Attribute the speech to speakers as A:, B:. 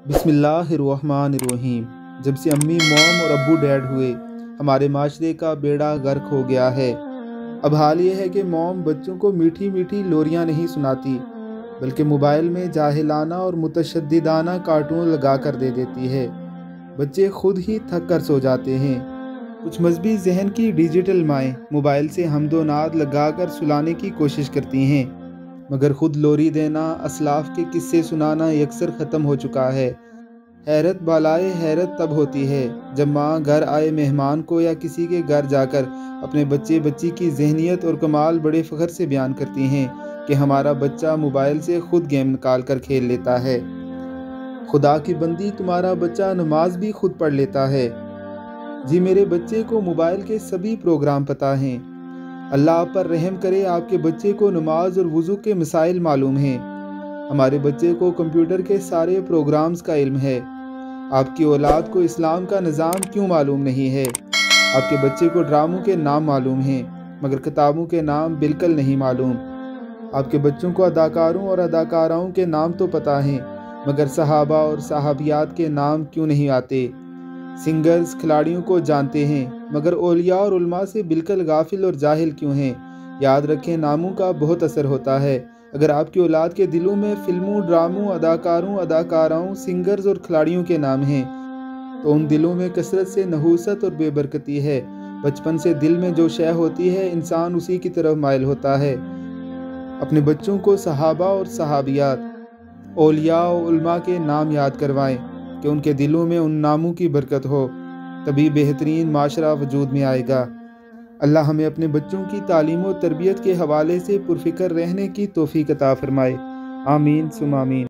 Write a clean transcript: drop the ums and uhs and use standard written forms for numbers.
A: बिस्मिल्लाहिर्रहमानिर्रहीम। जब से अम्मी मॉम और अब्बू डैड हुए, हमारे माशरे का बेड़ा गर्क हो गया है। अब हाल ये है कि मॉम बच्चों को मीठी मीठी लोरियां नहीं सुनाती, बल्कि मोबाइल में जाहिलाना और मुतशद्दिदाना कार्टून लगा कर दे देती है। बच्चे खुद ही थक कर सो जाते हैं। कुछ मजबी जहन की डिजिटल माएँ मोबाइल से हमदो नाद लगा कर सुलाने की कोशिश करती हैं, मगर खुद लोरी देना, असलाफ के किस्से सुनाना यकसर ख़त्म हो चुका है। हैरत बालाए हैरत तब होती है जब माँ घर आए मेहमान को या किसी के घर जाकर अपने बच्चे बच्ची की जहनियत और कमाल बड़े फ़ख्र से बयान करती हैं कि हमारा बच्चा मोबाइल से खुद गेम निकाल कर खेल लेता है। खुदा की बंदी, तुम्हारा बच्चा नमाज भी खुद पढ़ लेता है। जी, मेरे बच्चे को मोबाइल के सभी प्रोग्राम पता हैं। अल्लाह आप पर रहम करे, आपके बच्चे को नमाज और वज़ू के मसाइल मालूम हैं। हमारे बच्चे को कंप्यूटर के सारे प्रोग्राम्स का इल्म है। आपकी औलाद को इस्लाम का निज़ाम क्यों मालूम नहीं है? आपके बच्चे को ड्रामों के नाम मालूम हैं, मगर किताबों के नाम बिल्कुल नहीं मालूम। आपके बच्चों को अदाकारों और अदाकाराओं के नाम तो पता हैं, मगर सहाबा और सहाबियात के नाम क्यों नहीं आते? सिंगर्स, खिलाड़ियों को जानते हैं, मगर औलिया और उलमा से बिल्कुल गाफिल और जाहिल क्यों हैं? याद रखें, नामों का बहुत असर होता है। अगर आपकी औलाद के दिलों में फिल्मों, ड्रामों, अदाकारों, अदाकाराओं, सिंगर्स और खिलाड़ियों के नाम हैं, तो उन दिलों में कसरत से नहूसत और बेबरकती है। बचपन से दिल में जो शय होती है, इंसान उसी की तरफ माइल होता है। अपने बच्चों को सहाबा और सहाबियात, औलिया और उलमा के नाम याद करवाएं कि उनके दिलों में उन नामों की बरकत हो, तभी बेहतरीन माशरा वजूद में आएगा। अल्लाह हमें अपने बच्चों की तालीम और तरबियत के हवाले से पुरफ़िक्र रहने की तौफ़ीक़ अता फ़रमाए। आमीन सुम आमीन।